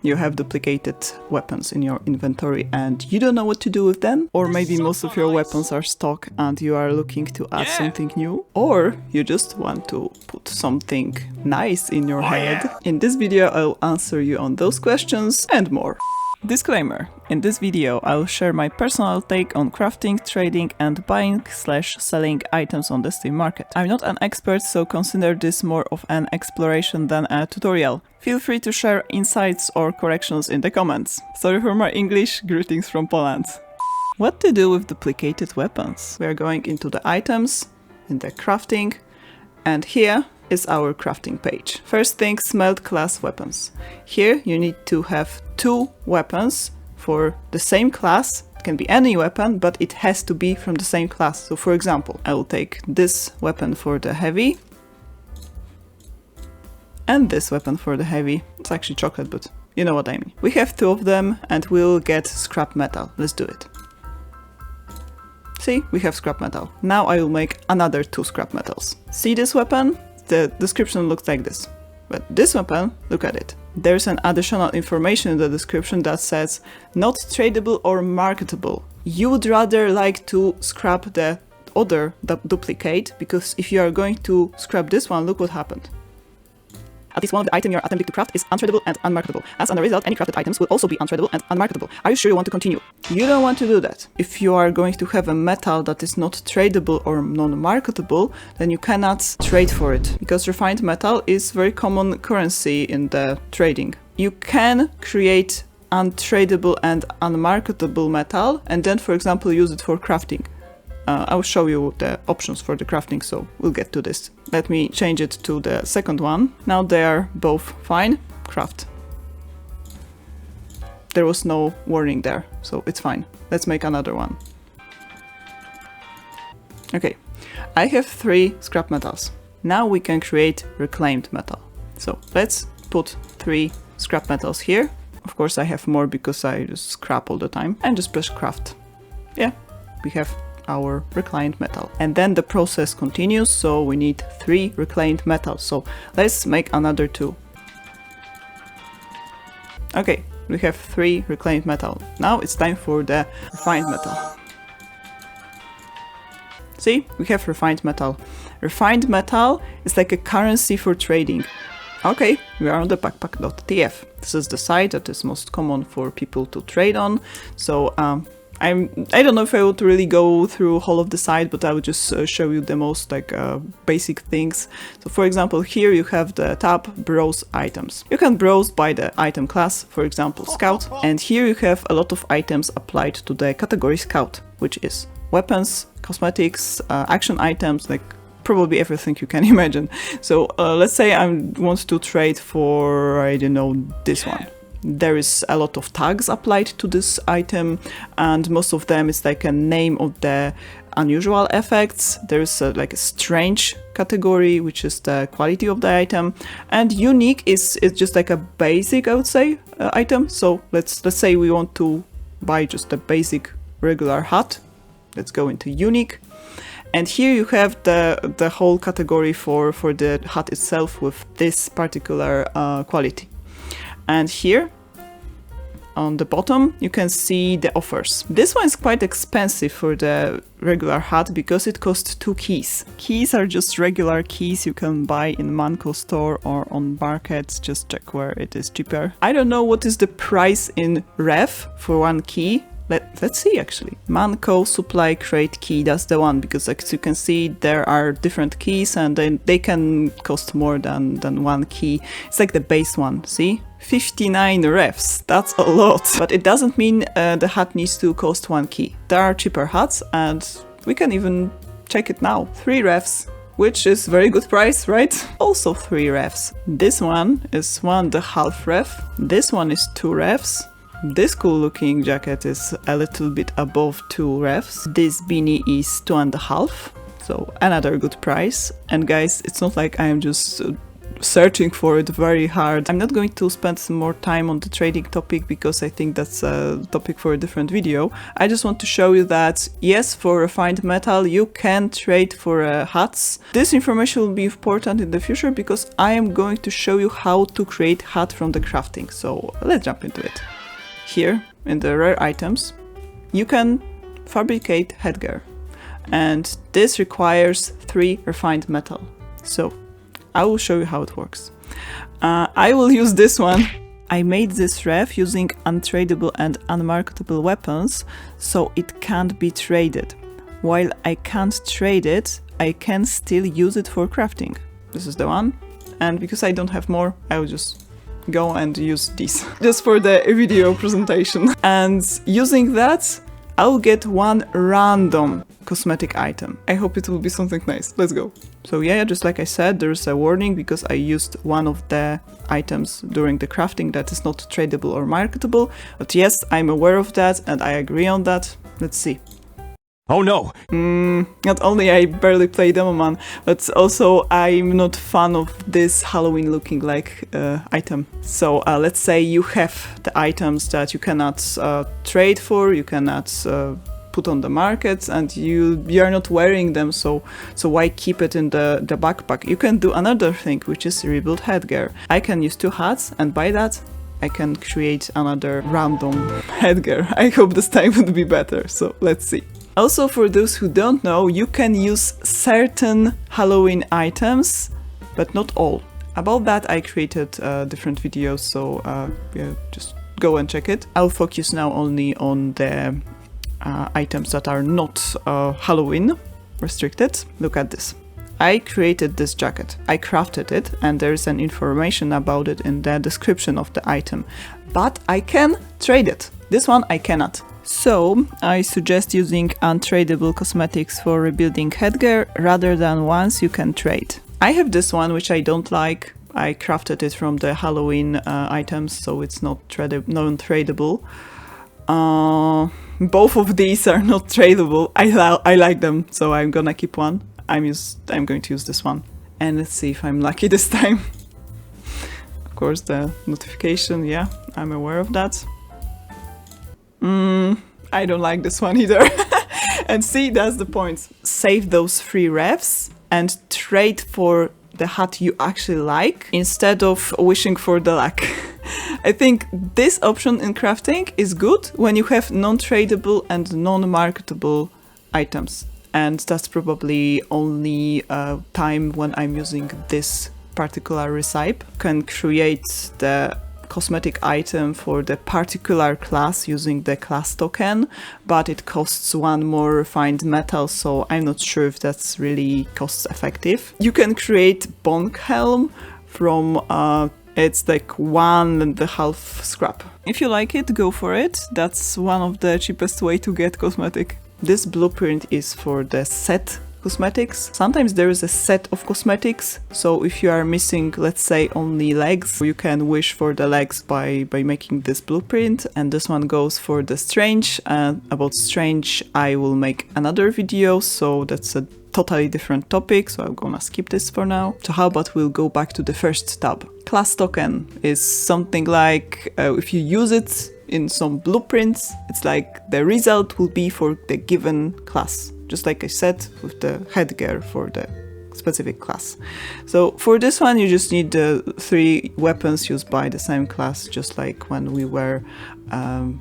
You have duplicated weapons in your inventory and you don't know what to do with them, or maybe most of your weapons are stock and you are looking to add something new, or you just want to put something nice in your head. In this video I'll answer you on those questions and more. Disclaimer: in this video I'll share my personal take on crafting, trading and buying/selling items on the Steam market. I'm not an expert, so consider this more of an exploration than a tutorial. Feel free to share insights or corrections in the comments. Sorry for my English, greetings from Poland. What to do with duplicated weapons? We are going into the items, in the crafting, and here is our crafting page. First thing, smelt class weapons. Here you need to have 2 weapons for the same class. It can be any weapon, but it has to be from the same class. So for example, I will take this weapon for the heavy and this weapon for the heavy. It's actually chocolate, but you know what I mean. We have 2 of them and we'll get scrap metal. Let's do it. See, we have scrap metal. Now I will make another 2 scrap metals. See this weapon? The description looks like this. But this weapon, look at it. There's an additional information in the description that says not tradable or marketable. You would rather like to scrap the other duplicate, because if you are going to scrap this one, look what happened. At least one of the items you're attempting to craft is untradable and unmarketable. As a result, any crafted items will also be untradable and unmarketable. Are you sure you want to continue? You don't want to do that. If you are going to have a metal that is not tradable or non-marketable, then you cannot trade for it, because refined metal is very common currency in the trading. You can create untradable and unmarketable metal and then, for example, use it for crafting. I will show you the options for the crafting, so we'll get to this. Let me change it to the second one. Now they are both fine. Craft. There was no warning there, so it's fine. Let's make another one. Okay, I have 3 scrap metals. Now we can create reclaimed metal. So let's put 3 scrap metals here. Of course I have more because I just scrap all the time. And just press craft. Yeah, we have our reclaimed metal. And then the process continues, so we need 3 reclaimed metals. So let's make another 2. Okay, we have 3 reclaimed metal. Now it's time for the refined metal. See, we have refined metal. Refined metal is like a currency for trading. Okay, we are on the Backpack.tf. This is the site that is most common for people to trade on. So I don't know if I would really go through whole of the site, but I would just show you the most basic things. So for example, here you have the tab browse items. You can browse by the item class, for example scout, and here you have a lot of items applied to the category scout, which is weapons, cosmetics, action items, like probably everything you can imagine. So let's say I want to trade for, I don't know, this one. There is a lot of tags applied to this item, and most of them is like a name of the unusual effects. There's like a strange category, which is the quality of the item, and unique is just like a basic, I would say, item. So let's say we want to buy just a basic regular hat. Let's go into unique, and here you have the whole category for the hat itself with this particular quality. And here on the bottom you can see the offers. This one is quite expensive for the regular hat because it costs 2 keys. Keys are just regular keys you can buy in Mann store or on markets. Just check where it is cheaper. I don't know what is the price in ref for 1 key. Let's see actually. Mann supply crate key, that's the one, because as you can see there are different keys and they can cost more than 1 key. It's like the base one, see? 59 refs, that's a lot. But it doesn't mean the hat needs to cost 1 key. There are cheaper hats and we can even check it now. 3 refs, which is very good price, right? Also 3 refs. This one is 1.5 ref. This one is 2 refs. This cool looking jacket is a little bit above 2 refs. This beanie is 2.5, so another good price. And guys, it's not like I am just searching for it very hard. I'm not going to spend some more time on the trading topic because I think that's a topic for a different video. I just want to show you that yes, for refined metal you can trade for hats. This information will be important in the future because I am going to show you how to create hat from the crafting. So let's jump into it. Here in the rare items you can fabricate headgear, and this requires 3 refined metal. So I will show you how it works. I will use this one. I made this ref using untradable and unmarketable weapons, so it can't be traded. While I can't trade it, I can still use it for crafting. This is the one, and because I don't have more, I will just go and use these just for the video presentation. And using that, I'll get one random cosmetic item. I hope it will be something nice. Let's go. So yeah, just like I said, there's a warning because I used one of the items during the crafting that is not tradable or marketable. But yes, I'm aware of that and I agree on that. Let's see. Oh no! Not only I barely play Demo Man, but also I'm not fan of this Halloween looking like item. So let's say you have the items that you cannot trade for, you cannot put on the market, and you are not wearing them, so why keep it in the backpack? You can do another thing, which is rebuild headgear. I can use 2 hats, and by that I can create another random headgear. I hope this time would be better, so let's see. Also, for those who don't know, you can use certain Halloween items, but not all. About that I created different videos, so yeah, just go and check it. I'll focus now only on the items that are not Halloween restricted. Look at this. I created this jacket. I crafted it, and there is an information about it in the description of the item. But I can trade it. This one I cannot. So I suggest using untradable cosmetics for rebuilding headgear rather than ones you can trade. I have this one which I don't like. I crafted it from the Halloween items, so it's not non-tradable. Both of these are not tradable. I like them, so I'm gonna keep one. I'm going to use this one. And let's see if I'm lucky this time. Of course, the notification, yeah, I'm aware of that. I don't like this one either. And see, that's the point. Save those 3 refs and trade for the hat you actually like instead of wishing for the luck. I think this option in crafting is good when you have non-tradable and non-marketable items. And that's probably only time when I'm using this particular recipe. Can create the cosmetic item for the particular class using the class token, but it costs 1 more refined metal, so I'm not sure if that's really cost effective. You can create bonk helm from it's like 1.5 scrap. If you like it, go for it. That's one of the cheapest way to get cosmetic. This blueprint is for the set cosmetics. Sometimes there is a set of cosmetics, so if you are missing, let's say, only legs, you can wish for the legs by making this blueprint. And this one goes for the strange. About strange I will make another video, so that's a totally different topic, so I'm gonna skip this for now. So how about we'll go back to the first tab. Class token is something like if you use it in some blueprints, it's like the result will be for the given class. Just like I said with the headgear for the specific class. So for this one you just need the 3 weapons used by the same class, just like when we were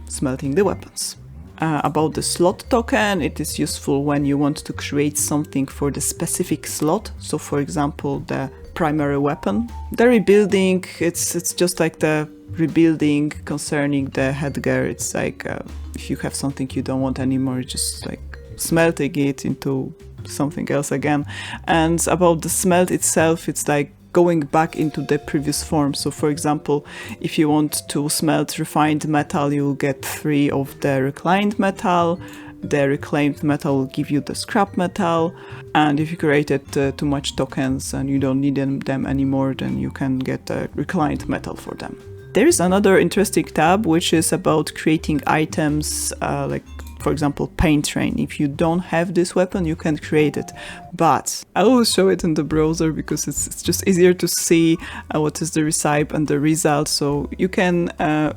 smelting the weapons. About the slot token, it is useful when you want to create something for the specific slot. So for example, the primary weapon. The rebuilding, it's just like the rebuilding concerning the headgear. It's like if you have something you don't want anymore, just like smelting it into something else again. And about the smelt itself, it's like going back into the previous form. So for example, if you want to smelt refined metal, you will get 3 of the reclaimed metal. The reclaimed metal will give you the scrap metal, and if you created too much tokens and you don't need them anymore, then you can get the reclaimed metal for them. There is another interesting tab which is about creating items like for example, paint train. If you don't have this weapon, you can create it. But I will show it in the browser because it's just easier to see what is the recipe and the result. So you can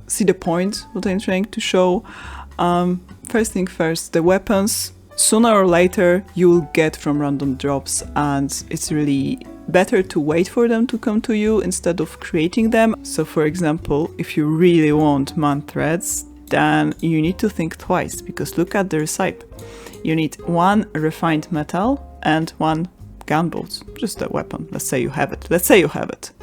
see the point what I'm trying to show. First thing first, the weapons, sooner or later you will get from random drops, and it's really better to wait for them to come to you instead of creating them. So for example, if you really want Mann threads, then you need to think twice, because look at the recipe. You need 1 refined metal and 1 gunboat, just a weapon. Let's say you have it.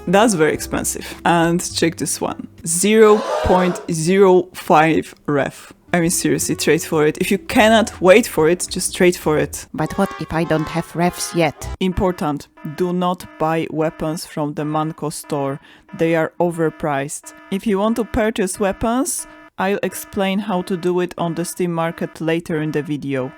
That's very expensive. And check this one, 0.05 ref. I mean, seriously, trade for it. If you cannot wait for it, just trade for it. But what if I don't have refs yet? Important, do not buy weapons from the Manco store. They are overpriced. If you want to purchase weapons, I'll explain how to do it on the Steam market later in the video.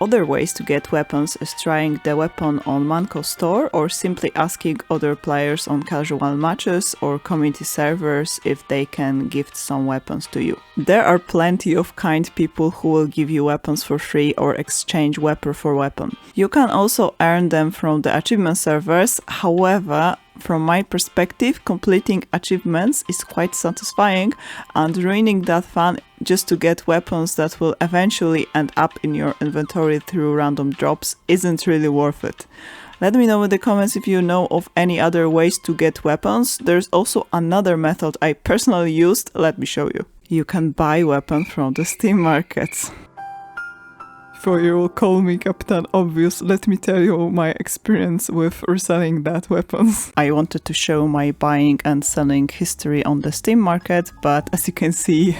Other ways to get weapons is trying the weapon on Manco store or simply asking other players on casual matches or community servers if they can gift some weapons to you. There are plenty of kind people who will give you weapons for free or exchange weapon for weapon. You can also earn them from the achievement servers. However, from my perspective, completing achievements is quite satisfying, and ruining that fun just to get weapons that will eventually end up in your inventory through random drops isn't really worth it. Let me know in the comments if you know of any other ways to get weapons. There's also another method I personally used. Let me show you. You can buy weapons from the Steam markets. Before you will call me Captain Obvious, let me tell you my experience with reselling that weapons. I wanted to show my buying and selling history on the Steam market, but as you can see,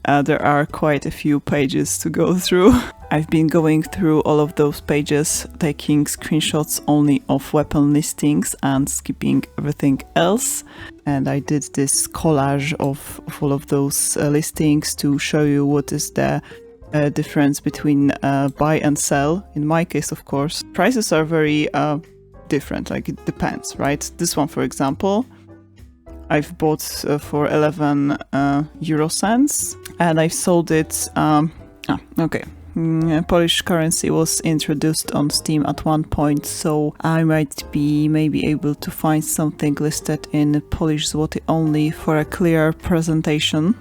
there are quite a few pages to go through. I've been going through all of those pages, taking screenshots only of weapon listings and skipping everything else. And I did this collage of all of those listings to show you what is the difference between buy and sell. In my case, of course, prices are very different, like it depends, right? This one, for example, I've bought for 11 euro cents, and I've sold it, Polish currency was introduced on Steam at one point, so I might be maybe able to find something listed in Polish zloty only for a clear presentation.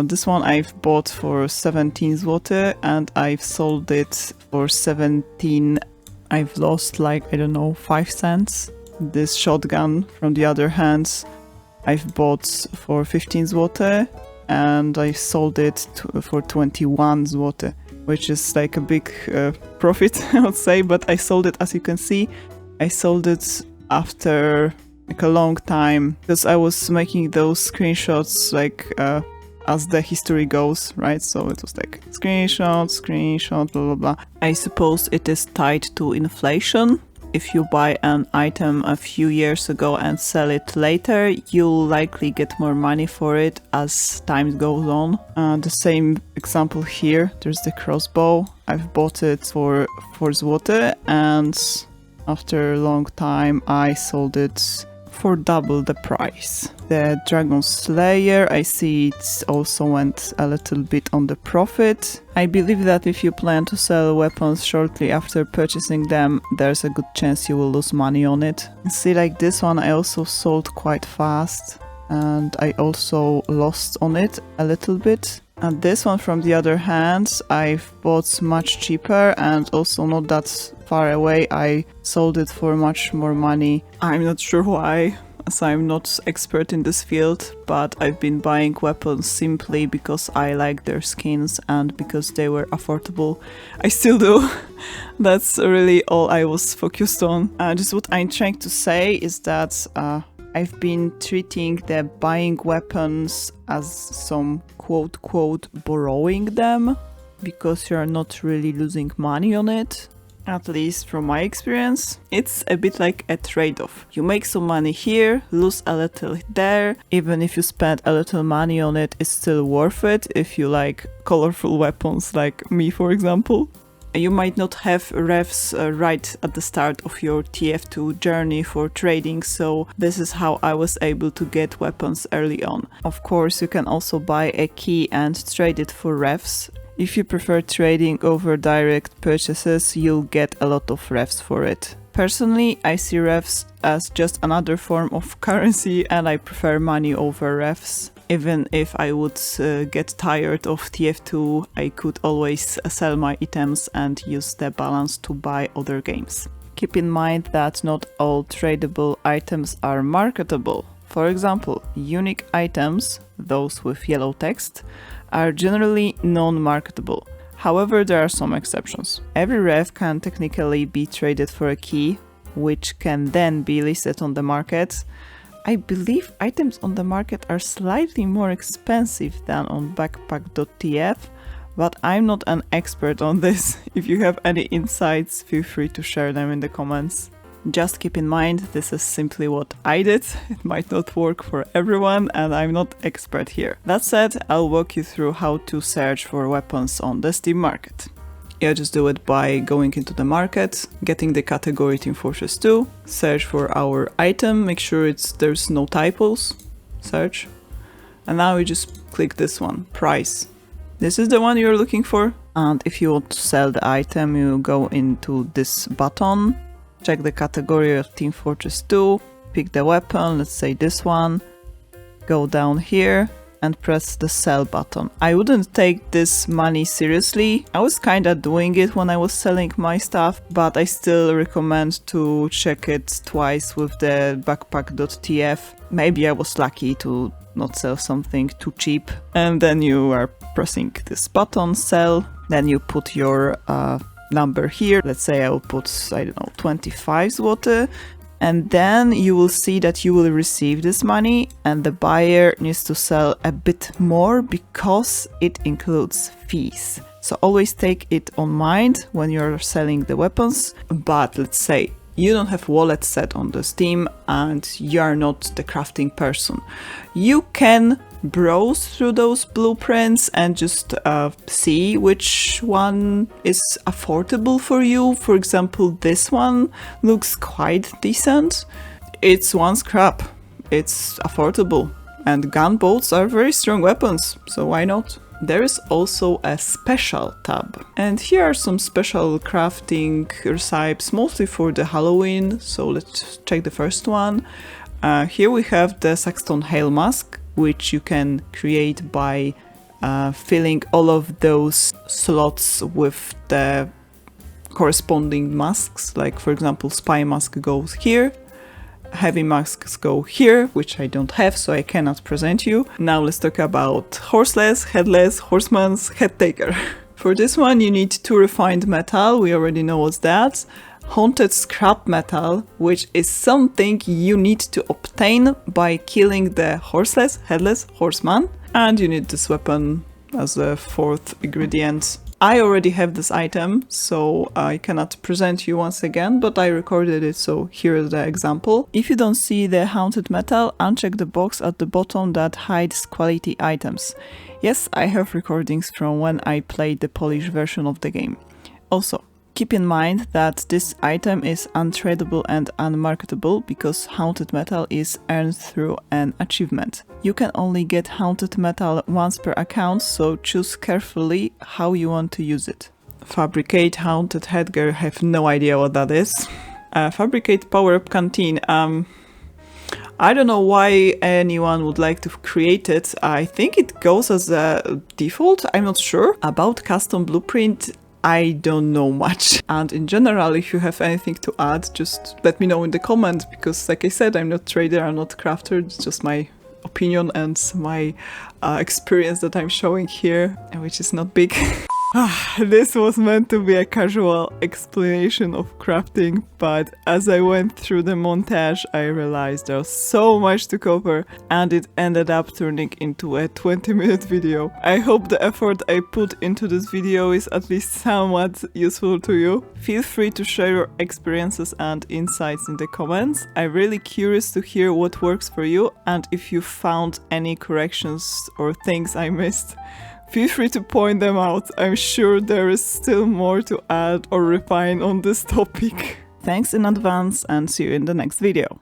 This one I've bought for 17 zloty and I've sold it for 17. I've lost like, I don't know, 5 cents. This shotgun, from the other hand, I've bought for 15 zloty and I sold it for 21 zloty. Which is like a big profit, I would say, but I sold it, as you can see, I sold it after like a long time, because I was making those screenshots like as the history goes, right? So it was like screenshot, blah, blah, blah. I suppose it is tied to inflation. If you buy an item a few years ago and sell it later, you'll likely get more money for it as time goes on. The same example here, there's the crossbow. I've bought it for 4 zloty and after a long time I sold it for double the price. The Dragon Slayer, I see it also went a little bit on the profit. I believe that if you plan to sell weapons shortly after purchasing them, there's a good chance you will lose money on it. See, like this one I also sold quite fast and I also lost on it a little bit. And this one, from the other hand, I've bought much cheaper and also not that far away. I sold it for much more money. I'm not sure why, as I'm not expert in this field, but I've been buying weapons simply because I like their skins and because they were affordable. I still do. That's really all I was focused on. Just what I'm trying to say is that I've been treating the buying weapons as some quote-quote borrowing them, because you're not really losing money on it. At least from my experience, it's a bit like a trade-off. You make some money here, lose a little there. Even if you spend a little money on it, it's still worth it if you like colorful weapons like me, for example. You might not have refs right at the start of your TF2 journey for trading, so this is how I was able to get weapons early on. Of course, you can also buy a key and trade it for refs. If you prefer trading over direct purchases, you'll get a lot of refs for it. Personally, I see refs as just another form of currency and I prefer money over refs. Even if I would get tired of TF2, I could always sell my items and use the balance to buy other games. Keep in mind that not all tradable items are marketable. For example, unique items, those with yellow text, are generally non-marketable. However, there are some exceptions. Every ref can technically be traded for a key, which can then be listed on the market. I believe items on the market are slightly more expensive than on Backpack.tf, but I'm not an expert on this. If you have any insights, feel free to share them in the comments. Just keep in mind, this is simply what I did. It might not work for everyone and I'm not expert here. That said, I'll walk you through how to search for weapons on the Steam market. You just do it by going into the market, getting the category Team Fortress 2, search for our item, make sure there's no typos, search, and now you just click this one, price. This is the one you're looking for, and if you want to sell the item, you go into this button, check the category of Team Fortress 2, pick the weapon, let's say this one, go down here, and press the sell button. I wouldn't take this money seriously. I was kinda doing it when I was selling my stuff, but I still recommend to check it twice with the Backpack.tf. Maybe I was lucky to not sell something too cheap. And then you are pressing this button, sell, then you put your number here. Let's say I will put, I don't know, 25 zloty. And then you will see that you will receive this money and the buyer needs to sell a bit more because it includes fees. So always take it on mind when you're selling the weapons. But let's say you don't have wallet set on the Steam and you are not the crafting person. You can browse through those blueprints and just see which one is affordable for you. For example, this one looks quite decent. It's one scrap, it's affordable, and gunboats are very strong weapons, so why not? There is also a special tab, and here are some special crafting recipes, mostly for the Halloween, so let's check the first one. Here we have the Saxton Hail Mask, which you can create by filling all of those slots with the corresponding masks. Like for example, Spy Mask goes here, Heavy Masks go here, which I don't have, so I cannot present you. Now let's talk about Horseless, Headless, Horseman's, Headtaker. For this one you need 2 refined metal, we already know what's that. Haunted scrap metal, which is something you need to obtain by killing the Horseless, Headless, Horseman. And you need this weapon as a 4th ingredient. I already have this item, so I cannot present you once again, but I recorded it, so here is the example. If you don't see the haunted metal, uncheck the box at the bottom that hides quality items. Yes, I have recordings from when I played the Polish version of the game. Also, keep in mind that this item is untradable and unmarketable because haunted metal is earned through an achievement. You can only get haunted metal once per account, so choose carefully how you want to use it. Fabricate haunted headgear, have no idea what that is. Fabricate power-up canteen. I don't know why anyone would like to create it. I think it goes as a default, I'm not sure. About custom blueprint, I don't know much. And in general, if you have anything to add, just let me know in the comments, because like I said, I'm not trader, I'm not crafter, it's just my opinion and my experience that I'm showing here, which is not big. This was meant to be a casual explanation of crafting, but as I went through the montage, I realized there was so much to cover and it ended up turning into a 20-minute video. I hope the effort I put into this video is at least somewhat useful to you. Feel free to share your experiences and insights in the comments. I'm really curious to hear what works for you and if you found any corrections or things I missed. Feel free to point them out, I'm sure there is still more to add or refine on this topic. Thanks in advance and see you in the next video.